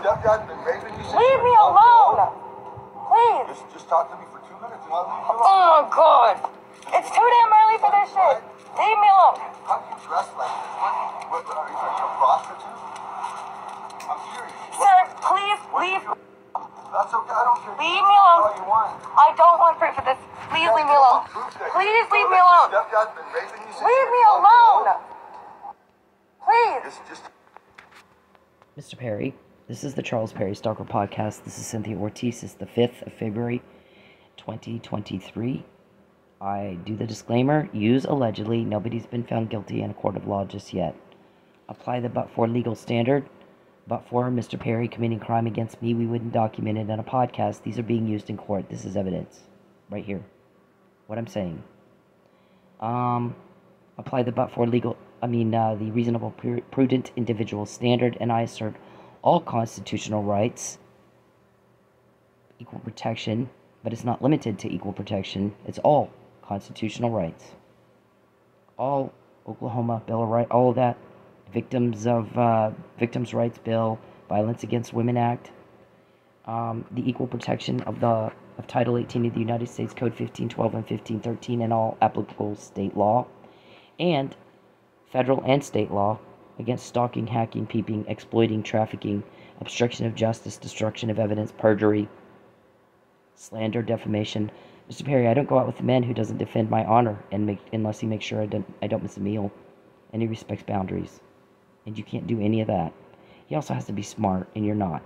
alone. Leave me alone. Please. Just talk to me for 2 minutes and I'll leave you alone. Oh, God. It's too damn early for this shit. Leave me alone. How do you dress like this? What are you a prostitute? I'm serious. Sir, please leave. That's okay, I don't care. Leave me alone. All you want. I don't want proof of this. Please leave me alone. Please leave me alone. Stepdad's been raping you since Leave you me were 12 years alone. old. Please. Just Mr. Perry, this is the Charles Perry Stalker Podcast. This is Cynthia Ortiz. It's the 5th of February, 2023. I do the disclaimer, use allegedly. Nobody's been found guilty in a court of law just yet. Apply the but-for legal standard. But for Mr. Perry committing crime against me, we wouldn't document it in a podcast. These are being used in court. This is evidence. Right here. What I'm saying. Apply the but-for legal... the reasonable, prudent individual standard, and I assert all constitutional rights, equal protection, but it's not limited to equal protection. It's all constitutional rights. All Oklahoma Bill of Rights, all of that. Victims Rights Bill, Violence Against Women Act, the equal protection of Title 18 of the United States Code 1512 and 1513 and all applicable state law, and federal and state law against stalking, hacking, peeping, exploiting, trafficking, obstruction of justice, destruction of evidence, perjury, slander, defamation. Mr. Perry, I don't go out with a man who doesn't defend my honor unless he makes sure I don't miss a meal and he respects boundaries. And you can't do any of that. He also has to be smart, and you're not.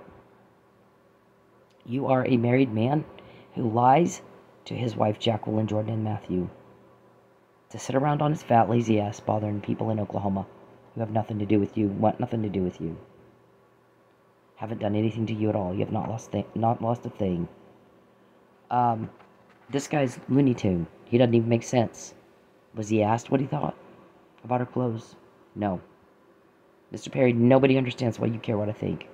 You are a married man who lies to his wife, Jacqueline, Jordan, and Matthew, to sit around on his fat, lazy ass bothering people in Oklahoma who have nothing to do with you, want nothing to do with you. Haven't done anything to you at all. You have not lost a thing. This guy's Looney Tune. He doesn't even make sense. Was he asked what he thought about her clothes? No. Mr. Perry, nobody understands why you care what I think.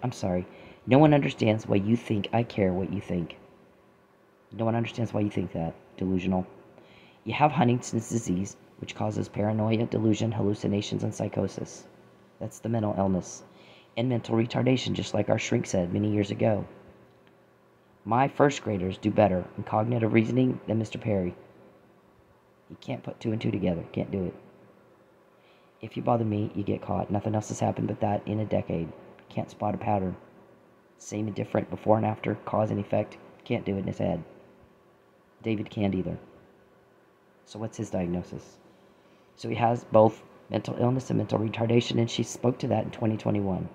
I'm sorry. No one understands why you think I care what you think. No one understands why you think that. Delusional. You have Huntington's disease, which causes paranoia, delusion, hallucinations, and psychosis. That's the mental illness. And mental retardation, just like our shrink said many years ago. My first graders do better in cognitive reasoning than Mr. Perry. He can't put 2 and 2 together. Can't do it. If you bother me, you get caught. Nothing else has happened but that in a decade. Can't spot a pattern. Same and different, before and after, cause and effect. Can't do it in his head. David can't either. So what's his diagnosis? So he has both mental illness and mental retardation, and she spoke to that in 2021.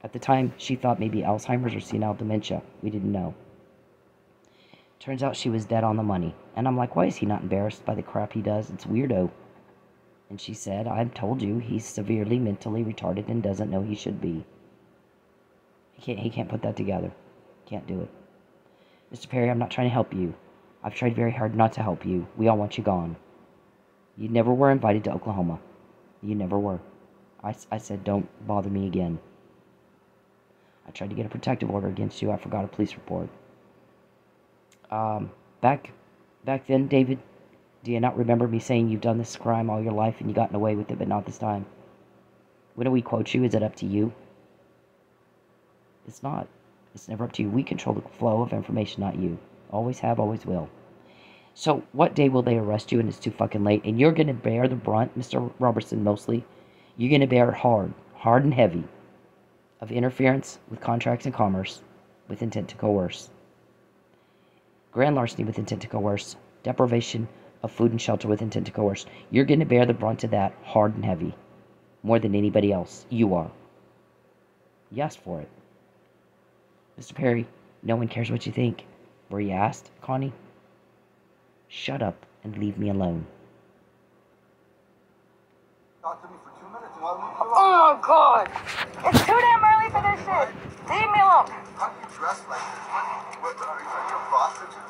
At the time, she thought maybe Alzheimer's or senile dementia. We didn't know. Turns out she was dead on the money. And I'm like, why is he not embarrassed by the crap he does? It's weirdo. And she said, I've told you, he's severely mentally retarded and doesn't know he should be. He can't put that together. Can't do it. Mr. Perry, I'm not trying to help you. I've tried very hard not to help you. We all want you gone. You never were invited to Oklahoma. You never were. I said, don't bother me again. I tried to get a protective order against you. I forgot a police report. Back then, David, do you not remember me saying you've done this crime all your life and you gotten away with it, but not this time? When we quote you, is it up to you? It's not. It's never up to you. We control the flow of information, not you. Always have, always will. So, what day will they arrest you and it's too fucking late? And you're going to bear the brunt, Mr. Robertson, mostly. You're going to bear it hard and heavy, of interference with contracts and commerce with intent to coerce. Grand larceny with intent to coerce. Deprivation of food and shelter with intent to coerce. You're going to bear the brunt of that hard and heavy. More than anybody else. You are. You asked for it. Mr. Perry, no one cares what you think. Were you asked, Connie? Shut up and leave me alone. talk to me for 2 minutes and I'll leave you alone. Oh, God. It's too damn early for this shit. Leave me alone. How do you dress like this? What are you a prostitute?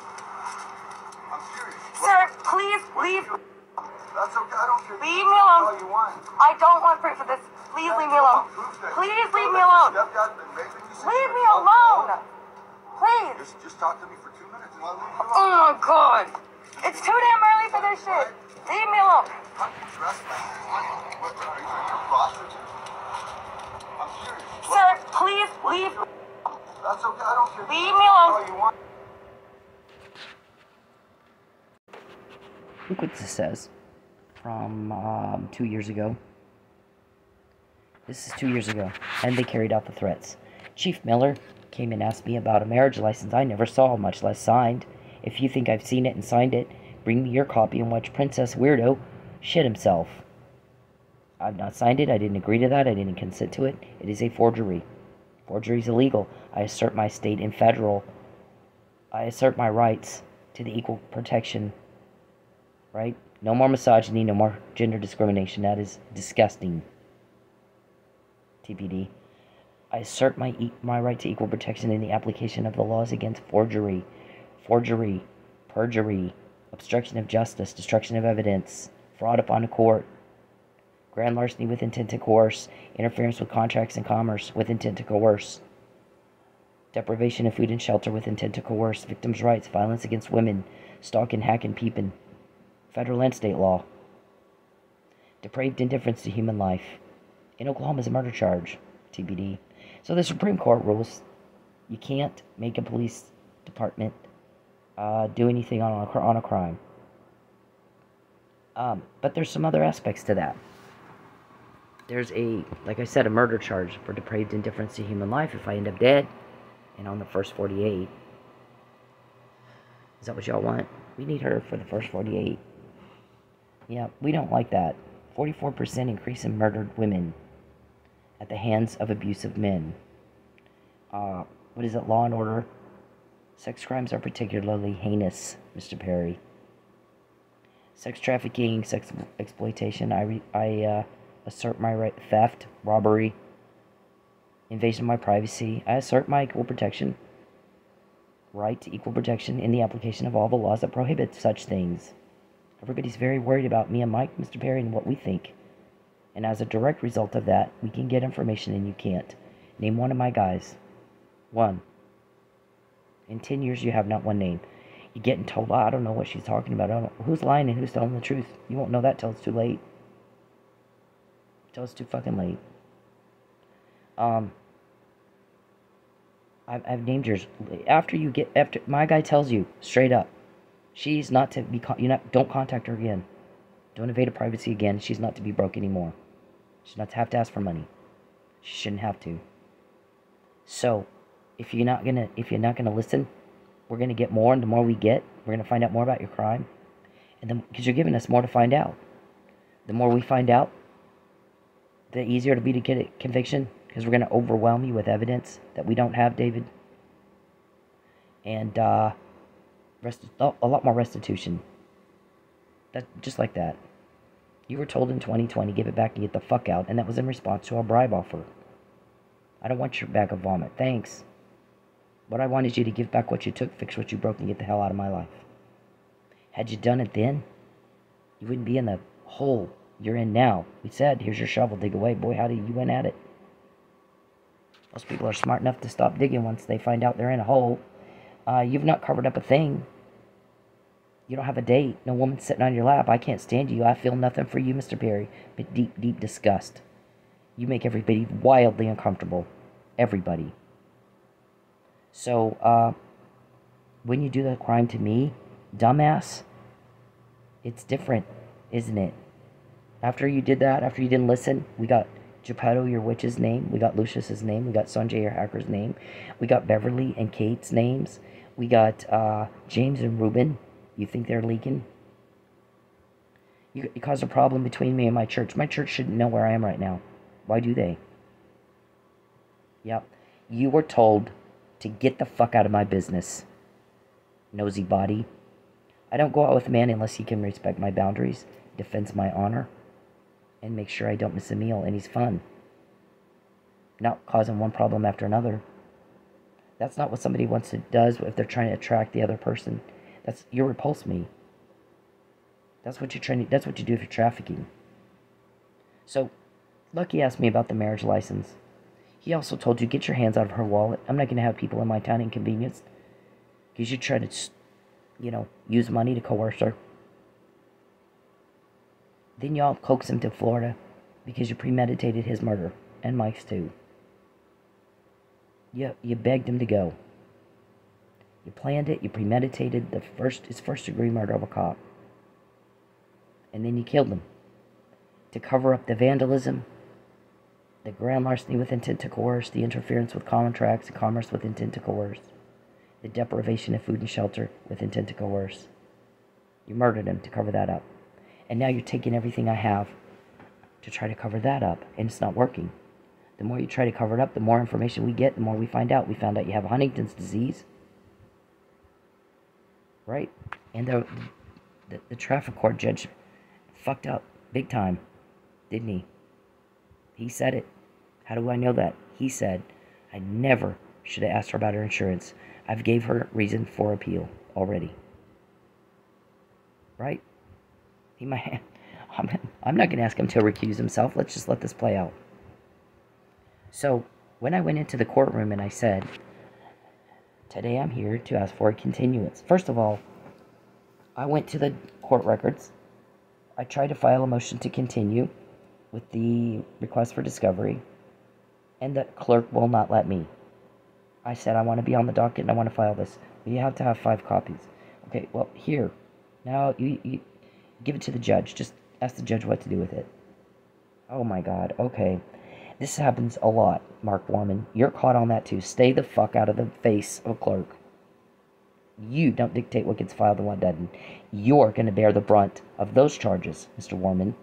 I'm serious. Sir, please leave. That's okay, I don't care. Leave me alone. All you want. I don't want proof of this. Please leave me alone. Please leave me alone. Stepdad's been raping you since Leave you me were 12 years alone. old. Please. Just talk to me for 2 minutes and I'll leave you alone. Oh, God. It's too damn early for this shit. Leave me alone. How do you dress like this? What are you a prostitute? I'm serious. Sir, Please leave. That's okay. I don't care. Leave me alone. All you want. Look what this says from 2 years ago. This is 2 years ago, and they carried out the threats. Chief Miller came and asked me about a marriage license I never saw, much less signed. If you think I've seen it and signed it, bring me your copy and watch Princess Weirdo shit himself. I've not signed it. I didn't agree to that. I didn't consent to it. It is a forgery. Forgery is illegal. I assert my state and federal. I assert my rights to the equal protection. Right? No more misogyny, no more gender discrimination. That is disgusting. TPD. I assert my right to equal protection in the application of the laws against forgery, perjury, obstruction of justice, destruction of evidence, fraud upon a court, grand larceny with intent to coerce, interference with contracts and commerce with intent to coerce, deprivation of food and shelter with intent to coerce, victims' rights, violence against women, stalking, hacking, peeping, federal and state law, depraved indifference to human life. In Oklahoma is a murder charge, TBD. So the Supreme Court rules you can't make a police department do anything on a crime. But there's some other aspects to that. There's like I said, a murder charge for depraved indifference to human life if I end up dead and on the first 48. Is that what y'all want? We need her for the first 48. Yeah, we don't like that. 44% increase in murdered women at the hands of abusive men. What is it? Law and order. Sex crimes are particularly heinous, Mr. Perry. Sex trafficking, sex exploitation. I assert my right. Theft, robbery, invasion of my privacy. I assert my equal protection. Right to equal protection in the application of all the laws that prohibit such things. Everybody's very worried about me and Mike, Mr. Perry, and what we think. And as a direct result of that, we can get information and you can't. Name one of my guys. One. In 10 years, you have not one name. You're getting told, I don't know what she's talking about. I don't know who's lying and who's telling the truth. You won't know that till it's too late. Till it's too fucking late. I've named yours. After my guy tells you straight up, she's not to be. Don't contact her again. Don't invade her privacy again. She's not to be broke anymore. She's not to have to ask for money. She shouldn't have to. So, if you're not gonna listen, we're gonna get more, and the more we get, we're gonna find out more about your crime, and then because you're giving us more to find out. The more we find out, the easier it'll be to get a conviction, because we're gonna overwhelm you with evidence that we don't have, David. And a lot more restitution. That just like that. You were told in 2020, give it back and get the fuck out, and that was in response to a bribe offer. I don't want your bag of vomit. Thanks. What I want is you to give back what you took, fix what you broke, and get the hell out of my life. Had you done it then, you wouldn't be in the hole you're in now. We said, here's your shovel, dig away. Boy, howdy, you went at it. Most people are smart enough to stop digging once they find out they're in a hole. You've not covered up a thing. You don't have a date. No woman sitting on your lap. I can't stand you. I feel nothing for you, Mr. Perry, but deep, deep disgust. You make everybody wildly uncomfortable. Everybody. So, when you do the crime to me, dumbass, it's different, isn't it? After you did that, after you didn't listen, we got Geppetto, your witch's name. We got Lucius's name. We got Sanjay, your hacker's name. We got Beverly and Kate's names. We got James and Ruben. You think they're leaking? You caused a problem between me and my church. My church shouldn't know where I am right now. Why do they? Yep. You were told to get the fuck out of my business. Nosy body. I don't go out with a man unless he can respect my boundaries, defends my honor, and make sure I don't miss a meal, and he's fun. Not causing one problem after another. That's not what somebody does if they're trying to attract the other person. You repulse me. That's what that's what you do if you're trafficking. So, Lucky asked me about the marriage license. He also told you, get your hands out of her wallet. I'm not going to have people in my town inconvenienced. Because you try to, use money to coerce her. Then y'all coax him to Florida because you premeditated his murder. And Mike's too. You begged him to go. You planned it, you premeditated his first degree murder of a cop. And then you killed him. To cover up the vandalism, the grand larceny with intent to coerce, the interference with contracts and commerce with intent to coerce, the deprivation of food and shelter with intent to coerce. You murdered him to cover that up. And now you're taking everything I have to try to cover that up, and it's not working. The more you try to cover it up, the more information we get, the more we find out. We found out you have Huntington's disease, right? And the traffic court judge fucked up big time, didn't he? He said it. How do I know that? He said, I never should have asked her about her insurance. I've gave her reason for appeal already. Right? He might. I'm not going to ask him to recuse himself. Let's just let this play out. So, when I went into the courtroom and I said, today I'm here to ask for a continuance. First of all, I went to the court records. I tried to file a motion to continue with the request for discovery, and the clerk will not let me. I said, I want to be on the docket and I want to file this. You have to have 5 copies. Okay, well, here. Now, you give it to the judge. Just ask the judge what to do with it. Oh my God, okay. This happens a lot, Mark Warman. You're caught on that too. Stay the fuck out of the face of a clerk. You don't dictate what gets filed and what doesn't. You're going to bear the brunt of those charges, Mr. Warman.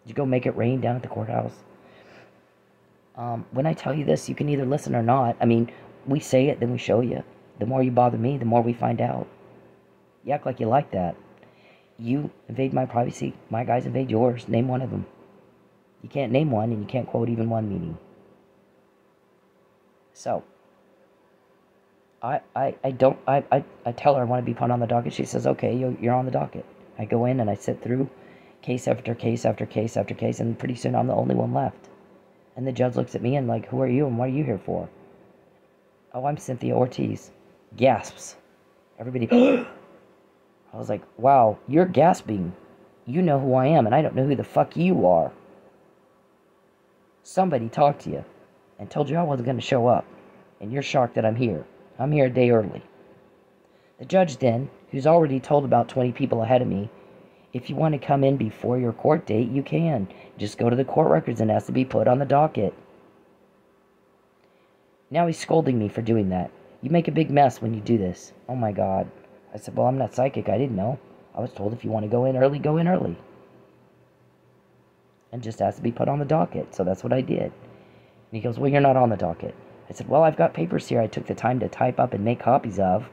Did you go make it rain down at the courthouse? When I tell you this, you can either listen or not. I mean, we say it, then we show you. The more you bother me, the more we find out. You act like you like that. You invade my privacy. My guys invade yours. Name one of them. You can't name one, and you can't quote even one meeting. So, I tell her I want to be put on the docket. She says, okay, you're on the docket. I go in and I sit through case after case after case after case, and pretty soon I'm the only one left. And the judge looks at me and like, who are you and what are you here for? Oh, I'm Cynthia Ortiz. Gasps. Everybody, I was like, wow, you're gasping. You know who I am, and I don't know who the fuck you are. Somebody talked to you and told you I wasn't going to show up, and you're shocked that I'm here. I'm here a day early. The judge then, who's already told about 20 people ahead of me, if you want to come in before your court date, you can. Just go to the court records and ask to be put on the docket. Now he's scolding me for doing that. You make a big mess when you do this. Oh my God. I said, well, I'm not psychic. I didn't know. I was told if you want to go in early, go in early. And just ask to be put on the docket. So that's what I did. And he goes, well, you're not on the docket. I said, well, I've got papers here I took the time to type up and make copies of.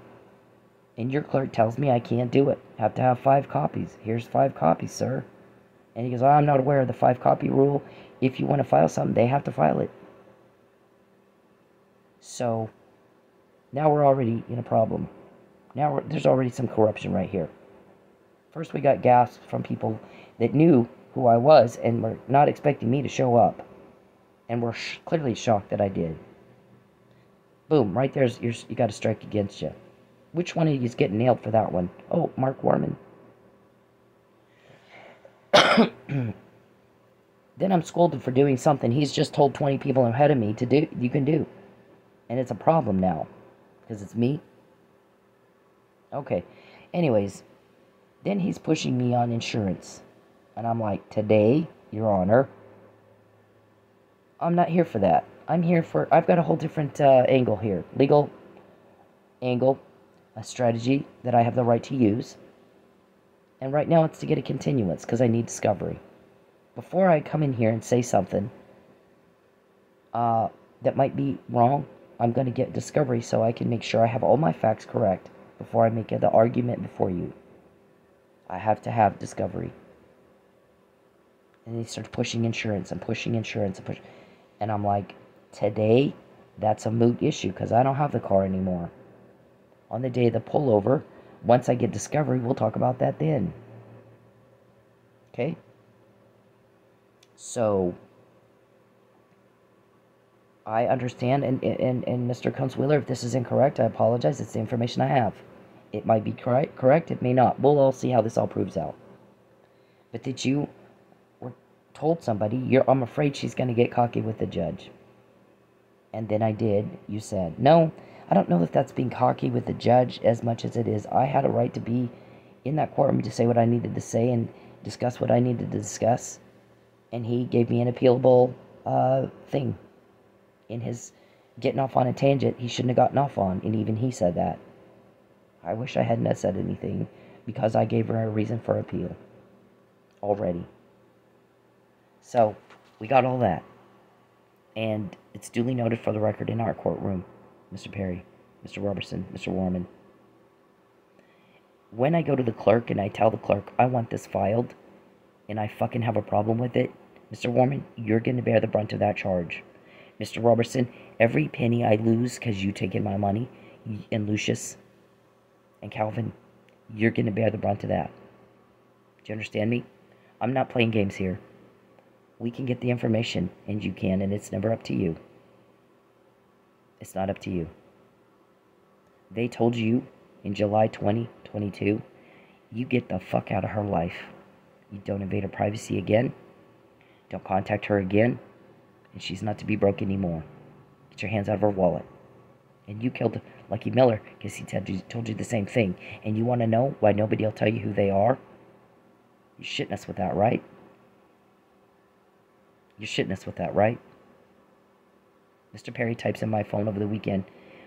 And your clerk tells me I can't do it. I have to have 5 copies. Here's 5 copies, sir. And he goes, oh, I'm not aware of the 5-copy rule. If you want to file something, they have to file it. So, now we're already in a problem. Now there's already some corruption right here. First we got gasps from people that knew who I was and were not expecting me to show up. And were clearly shocked that I did. Boom, right there's you got a strike against you. Which one of you is getting nailed for that one? Oh, Mark Warman. Then I'm scolded for doing something he's just told 20 people ahead of me to do. You can do. And it's a problem now. Because it's me. Okay. Anyways. Then he's pushing me on insurance. And I'm like, today, Your Honor, I'm not here for that. I'm here for... I've got a whole different angle here. Legal angle. A strategy that I have the right to use. And right now it's to get a continuance because I need discovery. Before I come in here and say something that might be wrong, I'm going to get discovery so I can make sure I have all my facts correct before I make the argument before you. I have to have discovery. And he starts pushing insurance and pushing insurance and pushing. And I'm like, today, that's a moot issue because I don't have the car anymore. On the day of the pullover, once I get discovery, we'll talk about that then. Okay? So, I understand, and Mr. Kunzweiler, if this is incorrect, I apologize. It's the information I have. It might be correct, it may not. We'll all see how this all proves out. But that you were told somebody, I'm afraid she's going to get cocky with the judge. And then I did, you said. No, I don't know if that's being cocky with the judge as much as it is. I had a right to be in that courtroom to say what I needed to say and discuss what I needed to discuss. And he gave me an appealable thing. In his getting off on a tangent he shouldn't have gotten off on, and even he said that. I wish I hadn't said anything, because I gave her a reason for appeal already. So, we got all that. And it's duly noted for the record in our courtroom, Mr. Perry, Mr. Robertson, Mr. Warman. When I go to the clerk and I tell the clerk I want this filed, and I fucking have a problem with it, Mr. Warman, you're going to bear the brunt of that charge. Mr. Robertson, every penny I lose because you taking my money, and Lucius and Calvin, you're going to bear the brunt of that. Do you understand me? I'm not playing games here. We can get the information, and you can, and it's never up to you. It's not up to you. They told you in July 2022, you get the fuck out of her life. You don't invade her privacy again. Don't contact her again. And she's not to be broke anymore. Get your hands out of her wallet. And you killed Lucky Miller because he told you the same thing. And you want to know why nobody will tell you who they are? You're shitting us with that, right? You're shitting us with that, right? Mr. Perry types in my phone over the weekend,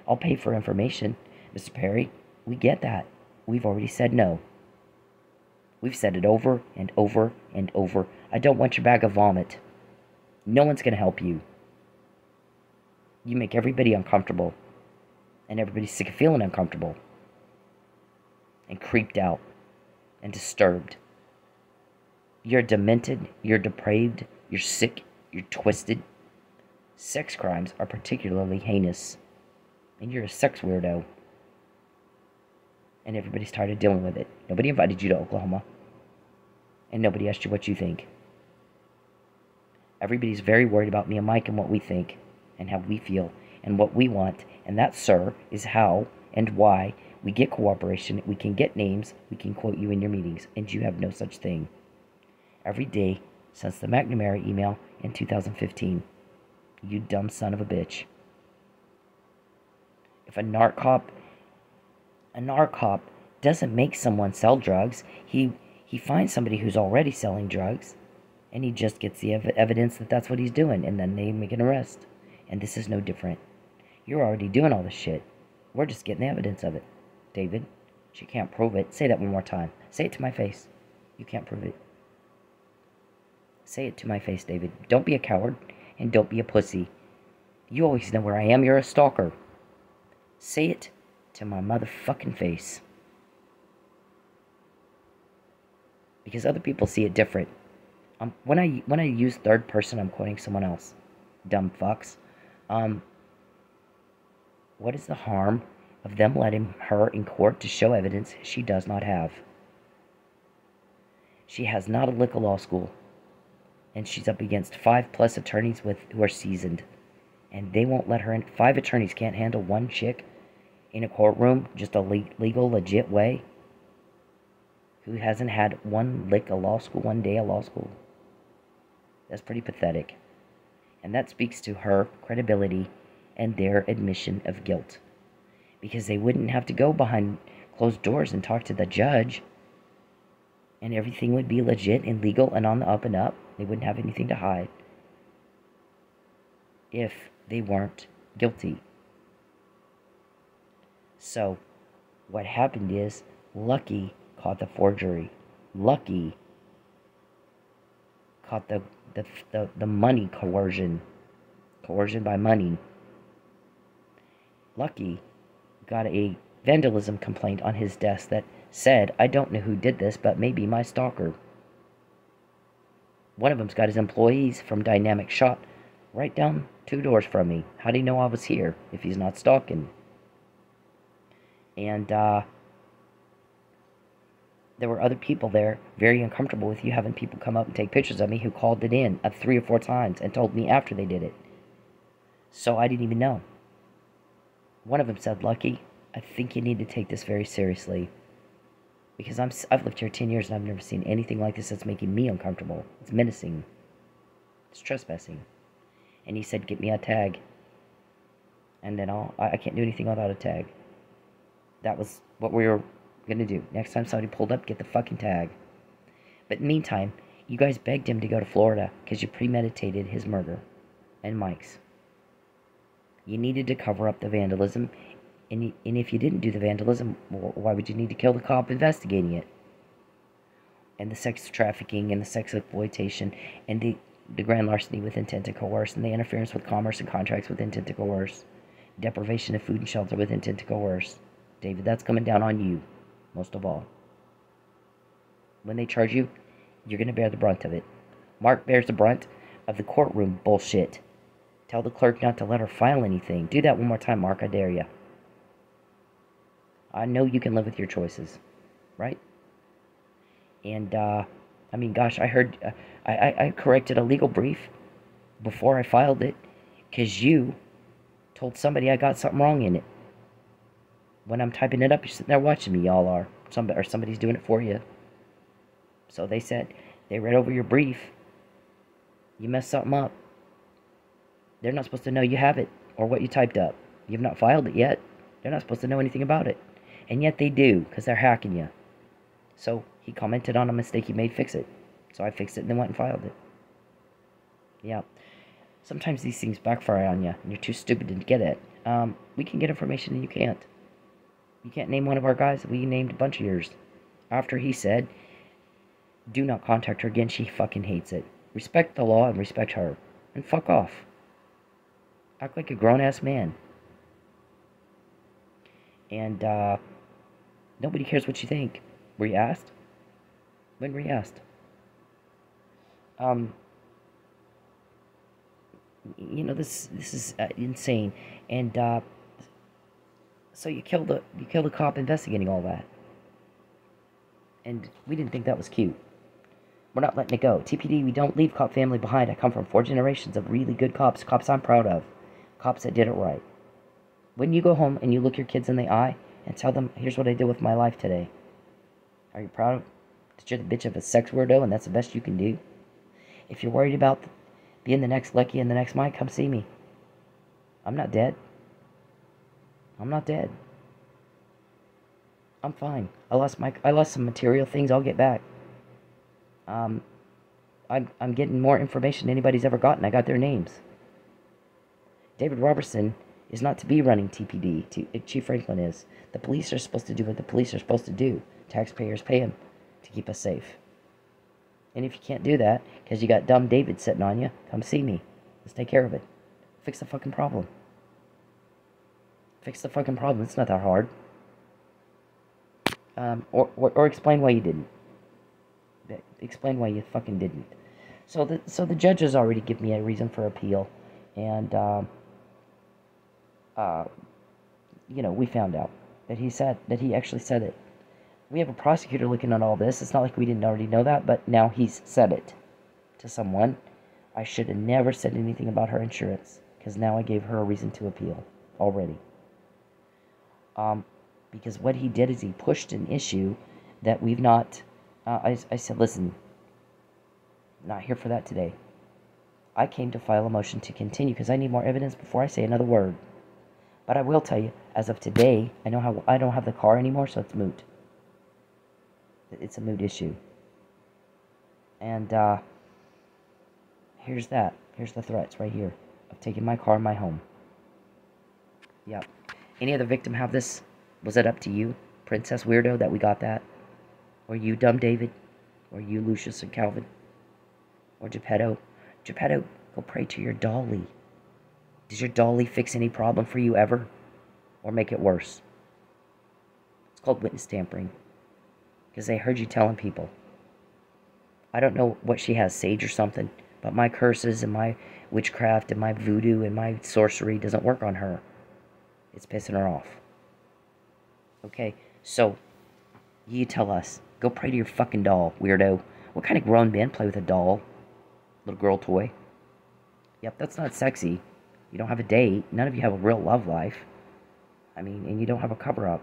I'll pay for information. Mr. Perry, we get that. We've already said no. We've said it over and over and over. I don't want your bag of vomit. No one's going to help you. You make everybody uncomfortable. And everybody's sick of feeling uncomfortable. And creeped out. And disturbed. You're demented. You're depraved. You're sick. You're twisted. Sex crimes are particularly heinous. And you're a sex weirdo. And everybody's tired of dealing with it. Nobody invited you to Oklahoma. And nobody asked you what you think. Everybody's very worried about me and Mike and what we think, and how we feel, and what we want. And that, sir, is how and why we get cooperation. We can get names. We can quote you in your meetings. And you have no such thing. Every day since the McNamara email in 2015. You dumb son of a bitch. If a narc cop doesn't make someone sell drugs, he finds somebody who's already selling drugs. And he just gets the evidence that that's what he's doing, and then they make an arrest. And this is no different. You're already doing all this shit. We're just getting the evidence of it. David, she can't prove it. Say that one more time. Say it to my face. You can't prove it. Say it to my face, David. Don't be a coward, and don't be a pussy. You always know where I am. You're a stalker. Say it to my motherfucking face. Because other people see it different. When I use third person, I'm quoting someone else. Dumb fucks. What is the harm of them letting her in court to show evidence she does not have? She has not a lick of law school. And she's up against 5+ attorneys who are seasoned. And they won't let her in. 5 attorneys can't handle one chick in a courtroom just a legal, legit way. Who hasn't had one lick of law school, one day of law school. That's pretty pathetic. And that speaks to her credibility and their admission of guilt. Because they wouldn't have to go behind closed doors and talk to the judge. And everything would be legit and legal and on the up and up. They wouldn't have anything to hide. If they weren't guilty. So, what happened is, Lucky caught the forgery. Lucky caught the money coercion. Coercion by money. Lucky got a vandalism complaint on his desk that said, I don't know who did this, but maybe my stalker. One of them's got his employees from Dynamic Shot right down 2 doors from me. How do you know I was here if he's not stalking? And, there were other people there very uncomfortable with you having people come up and take pictures of me who called it in 3 or 4 times and told me after they did it. So I didn't even know. One of them said, Lucky, I think you need to take this very seriously. Because I've lived here 10 years and I've never seen anything like this that's making me uncomfortable. It's menacing. It's trespassing. And he said, get me a tag. And then I can't do anything without a tag. That was what we were gonna do. Next time somebody pulled up, get the fucking tag. But in the meantime, you guys begged him to go to Florida because you premeditated his murder and Mike's. You needed to cover up the vandalism, and if you didn't do the vandalism, why would you need to kill the cop investigating it? And the sex trafficking and the sex exploitation and the grand larceny with intent to coerce and the interference with commerce and contracts with intent to coerce, deprivation of food and shelter with intent to coerce. David, that's coming down on you, most of all. When they charge you, you're going to bear the brunt of it. Mark bears the brunt of the courtroom bullshit. Tell the clerk not to let her file anything. Do that one more time, Mark. I dare you. I know you can live with your choices, right? And, I mean, gosh, I heard, I corrected a legal brief before I filed it, because you told somebody I got something wrong in it. When I'm typing it up, you're sitting there watching me, y'all are. Or somebody's doing it for you. So they said, they read over your brief. You messed something up. They're not supposed to know you have it, or what you typed up. You've not filed it yet. They're not supposed to know anything about it. And yet they do, because they're hacking you. So he commented on a mistake you made, fix it. So I fixed it and then went and filed it. Yeah. Sometimes these things backfire on you, and you're too stupid to get it. We can get information and you can't. You can't name one of our guys. We named a bunch of yours. After he said, do not contact her again, she fucking hates it. Respect the law and respect her. And fuck off. Act like a grown-ass man. And, nobody cares what you think. Were you asked? When were you asked? You know, this is insane. And, so you killed a cop investigating all that. And we didn't think that was cute. We're not letting it go. TPD, we don't leave cop family behind. I come from 4 generations of really good cops. Cops I'm proud of. Cops that did it right. When you go home and you look your kids in the eye and tell them, here's what I did with my life today. Are you proud that you're the bitch of a sex weirdo and that's the best you can do? If you're worried about being the next Lecky and the next Mike, come see me. I'm not dead. I'm not dead. I'm fine. I lost some material things I'll get back. I'm getting more information than anybody's ever gotten. I got their names. David Robertson is not to be running TPD. Chief Franklin is. The police are supposed to do what the police are supposed to do. Taxpayers pay him to keep us safe. And if you can't do that, because you got dumb David sitting on you, come see me. Let's take care of it. Fix the fucking problem. Fix the fucking problem. It's not that hard. Or explain why you didn't. Explain why you fucking didn't. So the judges already give me a reason for appeal, and you know, we found out that he actually said it. We have a prosecutor looking at all this. It's not like we didn't already know that, but now he's said it to someone. I should have never said anything about her insurance, because now I gave her a reason to appeal already. Because what he did is he pushed an issue that we've not. I said, listen, not here for that today. I came to file a motion to continue because I need more evidence before I say another word. But I will tell you, as of today, I don't have the car anymore, so it's moot. It's a moot issue. And here's that. Here's the threats right here of taking my car and my home. Yep. Any other victim have this? Was it up to you, Princess Weirdo, that we got that? Or you, Dumb David? Or you, Lucius and Calvin? Or Geppetto? Geppetto, go pray to your dolly. Does your dolly fix any problem for you ever? Or make it worse? It's called witness tampering. Because they heard you telling people. I don't know what she has, sage or something, but my curses and my witchcraft and my voodoo and my sorcery doesn't work on her. It's pissing her off. Okay, so you tell us. Go pray to your fucking doll, weirdo. What kind of grown men play with a doll? Little girl toy? Yep, that's not sexy. You don't have a date. None of you have a real love life. I mean, and you don't have a cover-up.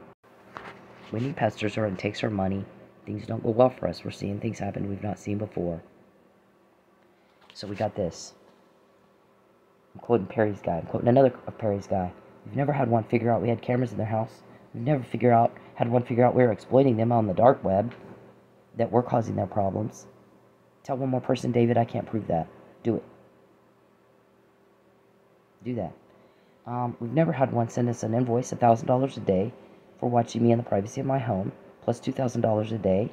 When he pesters her and takes her money, things don't go well for us. We're seeing things happen we've not seen before. So we got this. I'm quoting Perry's guy. I'm quoting another of Perry's guy. We've never had one figure out we had cameras in their house. We've never had one figure out we were exploiting them on the dark web, that we're causing their problems. Tell one more person, David, I can't prove that. Do it. Do that. We've never had one send us an invoice, $1,000 a day, for watching me in the privacy of my home, plus $2,000 a day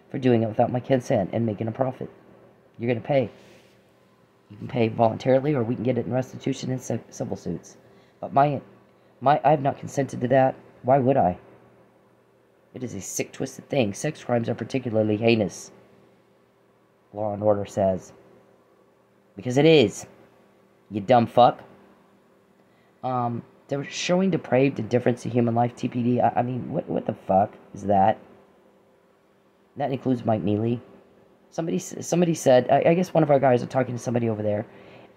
for doing it without my consent and making a profit. You're going to pay. You can pay voluntarily, or we can get it in restitution and civil suits. But I have not consented to that. Why would I? It is a sick, twisted thing. Sex crimes are particularly heinous, Law and Order says. Because it is. You dumb fuck. They were showing depraved indifference to human life, TPD. I mean, what the fuck is that? That includes Mike Neely. Somebody said, I guess one of our guys was talking to somebody over there,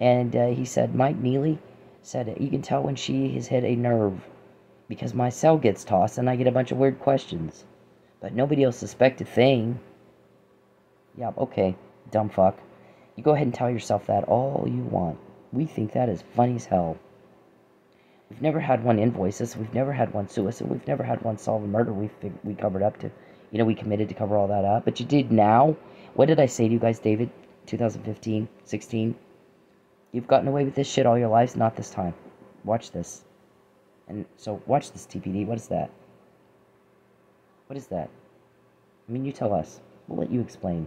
and he said, Mike Neely said, you can tell when she has hit a nerve, because my cell gets tossed and I get a bunch of weird questions. But nobody will suspect a thing. Yeah, okay, dumb fuck. You go ahead and tell yourself that all you want. We think that is funny as hell. We've never had one invoice us. We've never had one sue us. And we've never had one solve a murder we covered up to. You know, we committed to cover all that up. But you did now. What did I say to you guys, David? 2015, 16? You've gotten away with this shit all your lives, not this time. Watch this. And so, watch this, TPD. What is that? What is that? I mean, you tell us. We'll let you explain.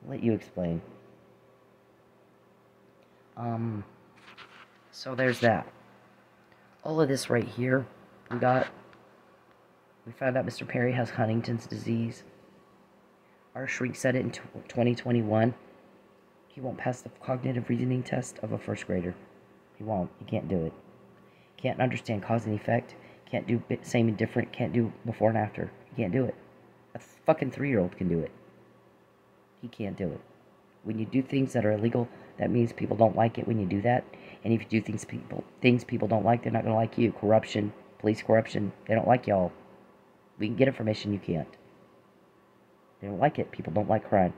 We'll let you explain. So there's that. All of this right here, we found out Mr. Perry has Huntington's disease. Our shrink said it in 2021. He won't pass the cognitive reasoning test of a first grader. He won't. He can't do it. Can't understand cause and effect. Can't do same and different. Can't do before and after. He can't do it. A fucking 3-year-old can do it. He can't do it. When you do things that are illegal, that means people don't like it when you do that. And if you do things people don't like, they're not going to like you. Corruption, police corruption, they don't like y'all. We can get information, you can't. They don't like it. People don't like crime.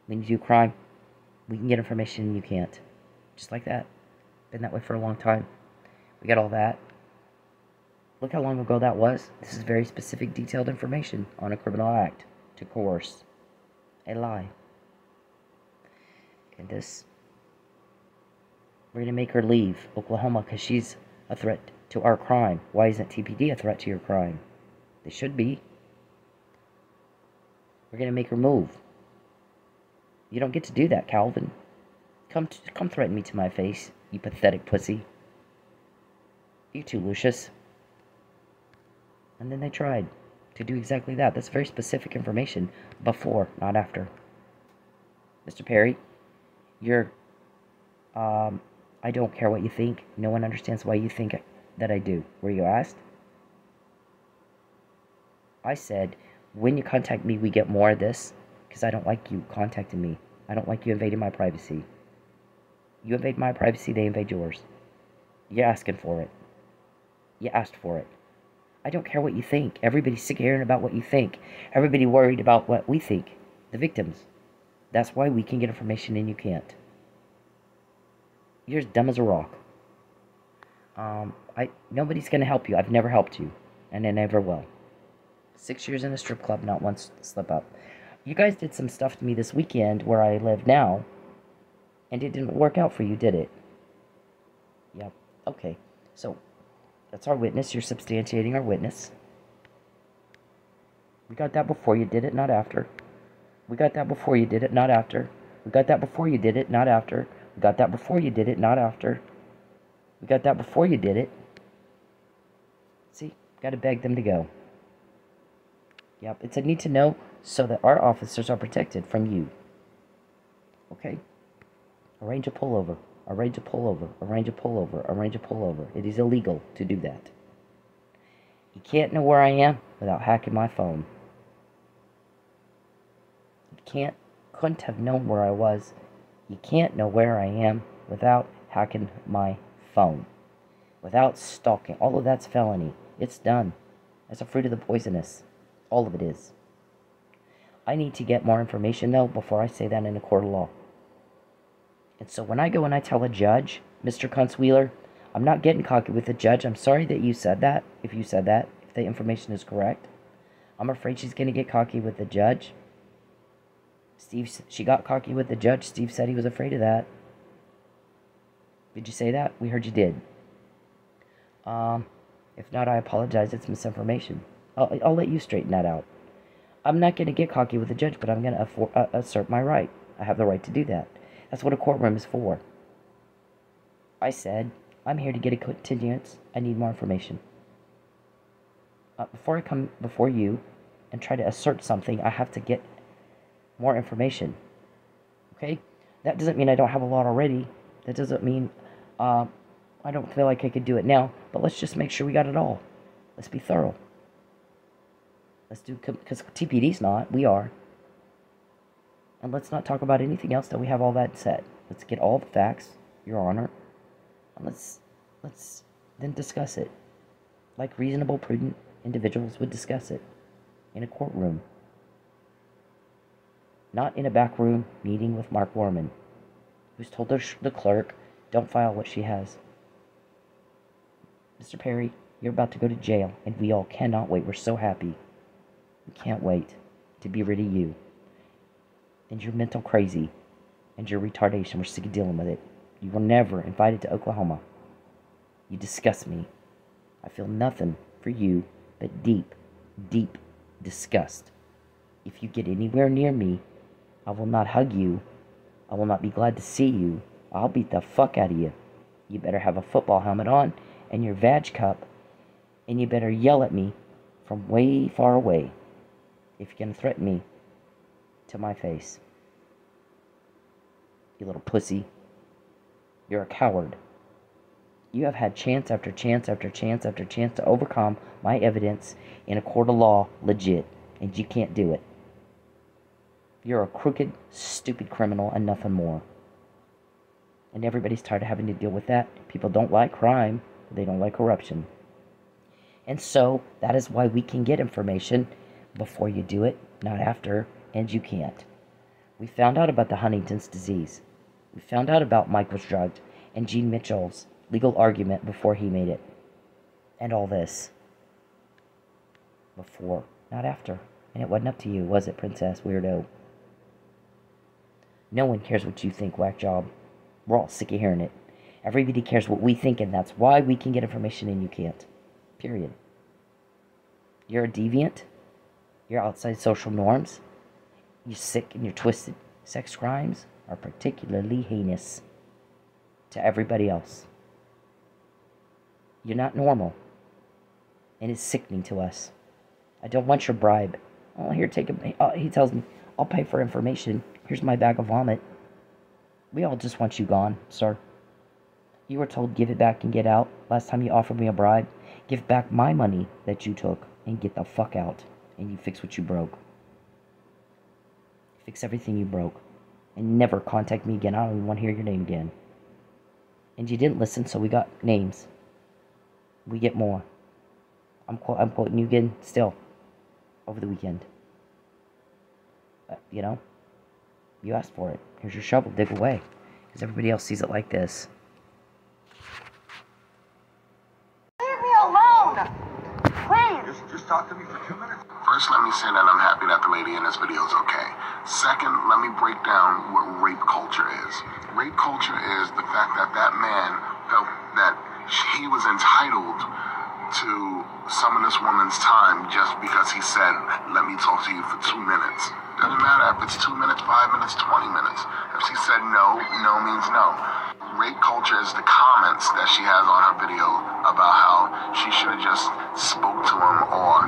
When you do crime, we can get information and you can't. Just like that. Been that way for a long time. We got all that. Look how long ago that was. This is very specific, detailed information on a criminal act to coerce a lie. And this, we're going to make her leave Oklahoma because she's a threat to our crime. Why isn't TPD a threat to your crime? They should be. We're going to make her move. You don't get to do that, Calvin. Come threaten me to my face, you pathetic pussy. You too, Lucius. And then they tried to do exactly that. That's very specific information. Before, not after. Mr. Perry, you're, I don't care what you think. No one understands why you think that I do. Were you asked? I said, when you contact me, we get more of this, because I don't like you contacting me. I don't like you invading my privacy. You invade my privacy, they invade yours. You're asking for it. You asked for it. I don't care what you think. Everybody's sick of hearing about what you think. Everybody worried about what we think. The victims. That's why we can get information and you can't. You're as dumb as a rock. Nobody's going to help you. I've never helped you. And I never will. 6 years in a strip club, not once slip up. You guys did some stuff to me this weekend where I live now. And it didn't work out for you, did it? Yep. Okay. So, that's our witness. You're substantiating our witness. We got that before you did it, not after. We got that before you did it, not after. We got that before you did it, not after. We got that before you did it, not after. We got that before you did it. See? Got to beg them to go. Yep. It's a need to know so that our officers are protected from you. Okay? Arrange a pullover. Arrange a pullover. Arrange a pullover. Arrange a pullover. It is illegal to do that. You can't know where I am without hacking my phone. You couldn't have known where I was. You can't know where I am without hacking my phone. Without stalking. All of that's felony. It's done. That's a fruit of the poisonous. All of it is. I need to get more information, though, before I say that in a court of law. And so when I go and I tell a judge, Mr. Kunzweiler, I'm not getting cocky with the judge. I'm sorry that you said that, if you said that, if the information is correct. I'm afraid she's going to get cocky with the judge. She got cocky with the judge. Steve said he was afraid of that. Did you say that? We heard you did. If not, I apologize. It's misinformation. I'll let you straighten that out. I'm not going to get cocky with the judge, but I'm going to assert my right. I have the right to do that. That's what a courtroom is for. I said, I'm here to get a continuance. I need more information. Before I come before you and try to assert something, I have to get more information. Okay? That doesn't mean I don't have a lot already. That doesn't mean I don't feel like I could do it now. But let's just make sure we got it all. Let's be thorough. Let's do, because TPD's not. We are. And let's not talk about anything else till we have all that set. Let's get all the facts, Your Honor. And let's then discuss it. Like reasonable, prudent individuals would discuss it. In a courtroom. Not in a back room meeting with Mark Worman, who's told the clerk, don't file what she has. Mr. Perry, you're about to go to jail, and we all cannot wait. We're so happy. We can't wait to be rid of you. And your mental crazy, and your retardation. We're sick of dealing with it. You were never invited to Oklahoma. You disgust me. I feel nothing for you but deep, deep disgust. If you get anywhere near me, I will not hug you. I will not be glad to see you. I'll beat the fuck out of you. You better have a football helmet on and your vag cup, and you better yell at me from way far away if you're going to threaten me to my face. You little pussy. You're a coward. You have had chance after chance after chance after chance to overcome my evidence in a court of law legit, and you can't do it. You're a crooked, stupid criminal and nothing more. And everybody's tired of having to deal with that. People don't like crime. They don't like corruption. And so, that is why we can get information before you do it, not after, and you can't. We found out about the Huntington's disease. We found out about Mike was drugged, and Gene Mitchell's legal argument before he made it. And all this. Before, not after. And it wasn't up to you, was it, Princess Weirdo? No one cares what you think, whack job. We're all sick of hearing it. Everybody cares what we think, and that's why we can get information and you can't. Period. You're a deviant. You're outside social norms. You're sick and you're twisted. Sex crimes are particularly heinous to everybody else. You're not normal. And it's sickening to us. I don't want your bribe. Oh, here, take a... he tells me, I'll pay for information. Here's my bag of vomit. We all just want you gone, sir. You were told give it back and get out. Last time you offered me a bribe. Give back my money that you took and get the fuck out. And you fix what you broke. Fix everything you broke. And never contact me again. I don't even want to hear your name again. And you didn't listen, so we got names. We get more. I'm quoting you again still. Over the weekend. You know? You asked for it. Here's your shovel. Dig away. Because everybody else sees it like this. Leave me alone! Please! Just talk to me for 2 minutes. First, let me say that I'm happy that the lady in this video is okay. Second, let me break down what rape culture is. Rape culture is the fact that that man felt that he was entitled to some of this woman's time just because he said, let me talk to you for 2 minutes. Doesn't matter if it's 2 minutes, 5 minutes, 20 minutes. If she said no, no means no. Rape culture is the comments that she has on her video about how she should have just spoke to him or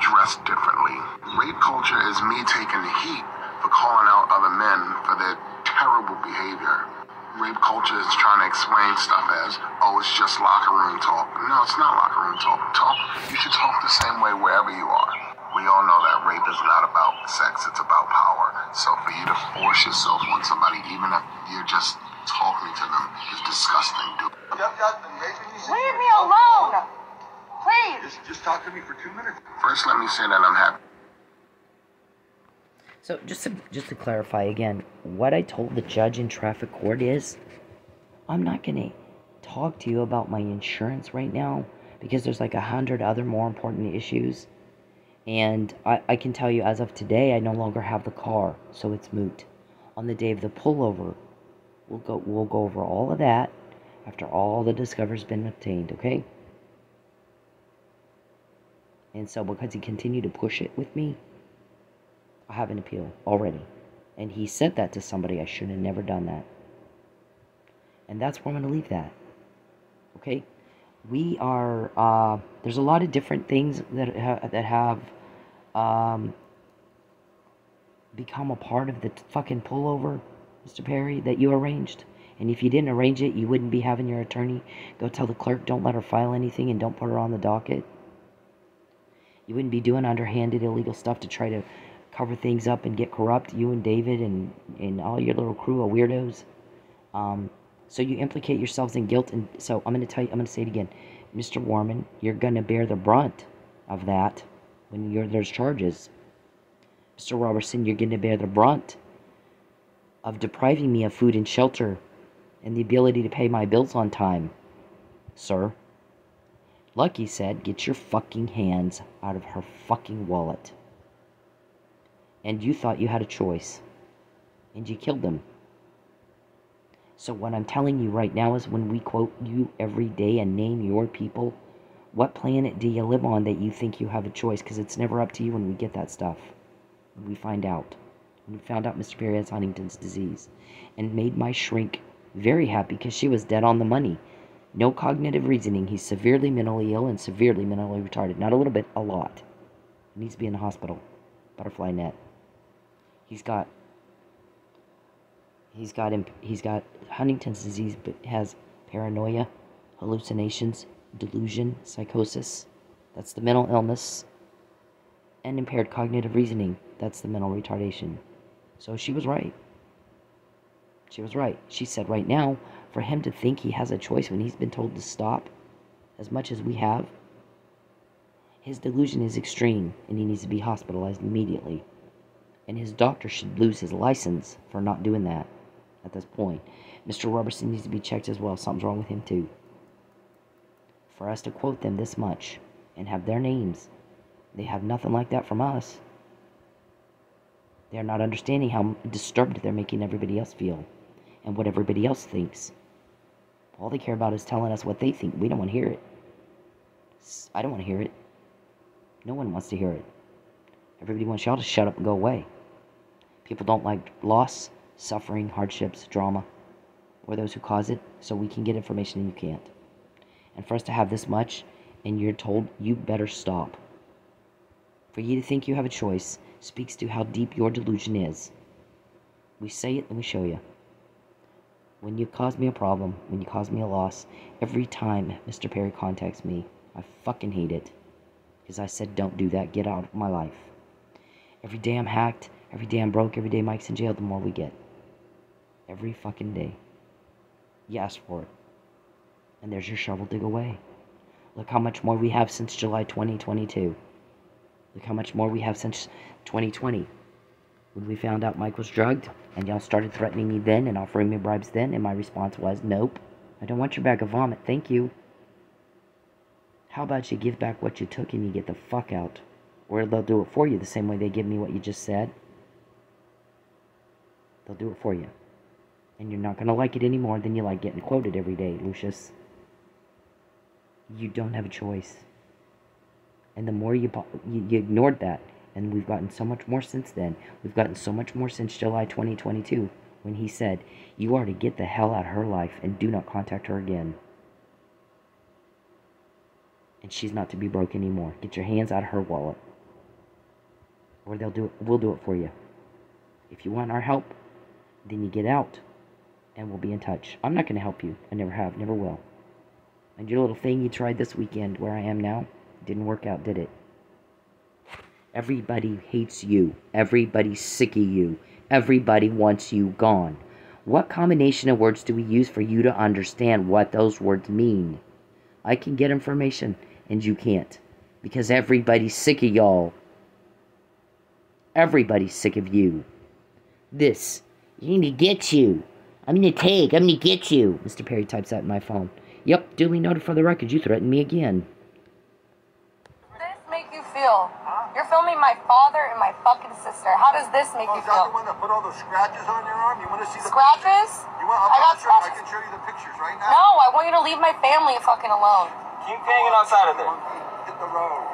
dressed differently. Rape culture is me taking the heat for calling out other men for their terrible behavior. Rape culture is trying to explain stuff as, oh, it's just locker room talk. No, it's not locker room talk. You should talk the same way wherever you are. We all know that rape is not about sex, it's about power. So for you to force yourself on somebody, even if you're just talking to them, is disgusting, dude. Leave me alone! Please! Just talk to me for 2 minutes. First, let me say that I'm happy. So, just to clarify again, what I told the judge in traffic court is, I'm not going to talk to you about my insurance right now because there's like 100 other more important issues. And I can tell you as of today, I no longer have the car, so it's moot. On the day of the pullover, we'll go over all of that after all the discovery's been obtained, okay? And so because he continued to push it with me, I have an appeal already. And he said that to somebody. I should have never done that. And that's where I'm going to leave that. Okay? We are, there's a lot of different things that have become a part of the fucking pullover, Mr. Perry, that you arranged. And if you didn't arrange it, you wouldn't be having your attorney go tell the clerk, don't let her file anything and don't put her on the docket. You wouldn't be doing underhanded illegal stuff to try to cover things up and get corrupt, you and David and all your little crew of weirdos. So you implicate yourselves in guilt, and so I'm going to say it again. Mr. Warman, you're going to bear the brunt of that when there's charges. Mr. Robertson, you're going to bear the brunt of depriving me of food and shelter and the ability to pay my bills on time, sir. Lucky said, get your fucking hands out of her fucking wallet. And you thought you had a choice. And you killed them. So what I'm telling you right now is when we quote you every day and name your people, what planet do you live on that you think you have a choice? Because it's never up to you when we get that stuff. When we find out. When we found out Mr. Perry has Huntington's disease. And made my shrink very happy because she was dead on the money. No cognitive reasoning. He's severely mentally ill and severely mentally retarded. Not a little bit, a lot. He needs to be in the hospital. Butterfly net. He's got Huntington's disease, but has paranoia, hallucinations, delusion, psychosis. That's the mental illness. And impaired cognitive reasoning. That's the mental retardation. So she was right. She was right. She said right now, for him to think he has a choice when he's been told to stop, as much as we have, his delusion is extreme, and he needs to be hospitalized immediately. And his doctor should lose his license for not doing that at this point. Mr. Robertson needs to be checked as well. Something's wrong with him too. For us to quote them this much and have their names, they have nothing like that from us. They're not understanding how disturbed they're making everybody else feel and what everybody else thinks. All they care about is telling us what they think. We don't want to hear it. I don't want to hear it. No one wants to hear it. Everybody wants y'all to shut up and go away. People don't like loss, suffering, hardships, drama, or those who cause it, so we can get information and you can't. And for us to have this much, and you're told you better stop. For you to think you have a choice speaks to how deep your delusion is. We say it and we show you. When you cause me a problem, when you cause me a loss, every time Mr. Perry contacts me, I fucking hate it. Because I said, don't do that, get out of my life. Every day I'm hacked, every day I'm broke, every day Mike's in jail, the more we get. Every fucking day. You asked for it. And there's your shovel, dig away. Look how much more we have since July 2022. Look how much more we have since 2020. When we found out Mike was drugged, and y'all started threatening me then and offering me bribes then, and my response was, nope, I don't want your bag of vomit, thank you. How about you give back what you took and you get the fuck out? Or they'll do it for you the same way they give me what you just said. They'll do it for you. And you're not going to like it any more than you like getting quoted every day, Lucius. You don't have a choice. And the more you ignored that, and we've gotten so much more since then. We've gotten so much more since July 2022, when he said, you are to get the hell out of her life and do not contact her again. And she's not to be broke anymore. Get your hands out of her wallet. Or we'll do it for you. If you want our help, then you get out, and we'll be in touch. I'm not going to help you. I never have, never will. And your little thing you tried this weekend, where I am now, didn't work out, did it? Everybody hates you. Everybody's sick of you. Everybody wants you gone. What combination of words do we use for you to understand what those words mean? I can get information, and you can't. Because everybody's sick of y'all. Everybody's sick of you. This, I'm gonna get you. I'm gonna get you. Mr. Perry types that in my phone. Yep, duly noted for the record. You threatened me again. How does this make you feel? You're filming my father and my fucking sister. How does this make you Is that feel? the one that put all those scratches on your arm? You want to see the Scratches? You want? I got I scratches. can show you the pictures right now. No, I want you to leave my family fucking alone. Keep hanging outside of there. Hit the road.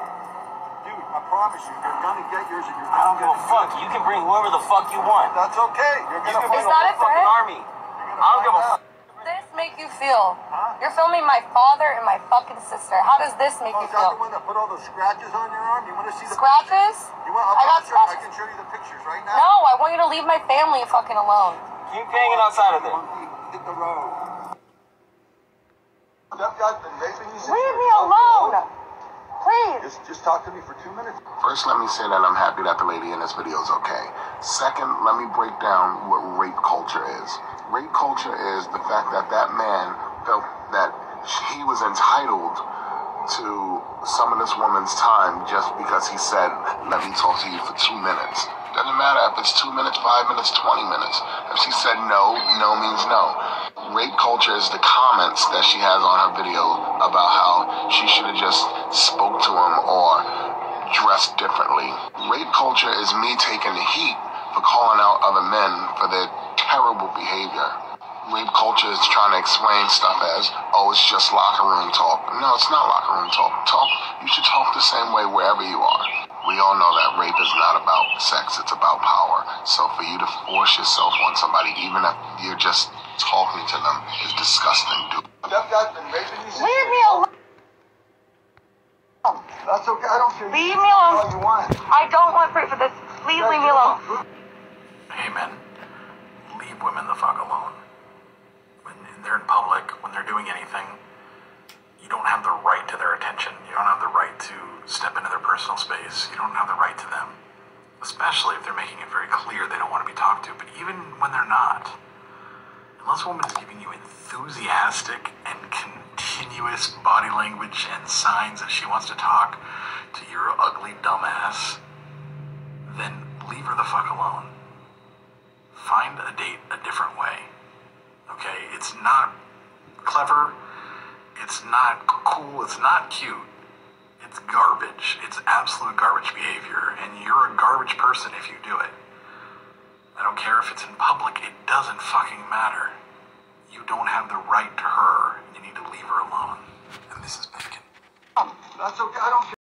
Dude, I promise you, you're gonna get yours and you're I don't gonna give get a fuck. You can bring whoever the fuck you want. That's okay. You're You gonna can bring Is the that whole a threat? fucking army. I don't give a fuck. How does this make you feel? You're filming my father and my fucking sister. How does this make you Is that the feel? one that put all those scratches on your arm? You want to see the Scratches? You want? I got I scratches. can show you the pictures right now. No, I want you to leave my family fucking alone. Keep hanging outside of there. Hit the road. That guy's been raping you since Leave you me were 12 years alone. old. Please. Just talk to me for 2 minutes. First, let me say that I'm happy that the lady in this video is okay. Second, let me break down what rape culture is. Rape culture is the fact that that man felt that he was entitled to some of this woman's time just because he said, let me talk to you for 2 minutes. Doesn't matter if it's 2 minutes, 5 minutes, 20 minutes. If she said no, no means no. Rape culture is the comments that she has on her video about how she should have just spoke to him or dressed differently. Rape culture is me taking the heat for calling out other men for their terrible behavior. Rape culture is trying to explain stuff as, oh, it's just locker room talk. No, it's not locker room talk. You should talk the same way wherever you are. We all know that rape is not about sex, it's about power. So for you to force yourself on somebody, even if you're just talking to them, is disgusting, dude. That guy's been raping you since Leave you me were 12. alone. That's okay. I don't care. Leave You me can do alone. all you want. I don't want free for this. Please leave me alone. Hey men, leave women the fuck alone. When they're in public, when they're doing anything, you don't have the right to their attention. You don't have the right to step into their personal space. You don't have the right to them. Especially if they're making it very clear they don't want to be talked to. But even when they're not, unless a woman is giving you enthusiastic and continuous body language and signs that she wants to talk to your ugly dumbass, then leave her the fuck alone. Find a date a different way. Okay? It's not clever. It's not cool. It's not cute. It's garbage. It's absolute garbage behavior. And you're a garbage person if you do it. I don't care if it's in public. It doesn't fucking matter. You don't have the right to her. You need to leave her alone. And this is Bacon. That's okay. I don't care.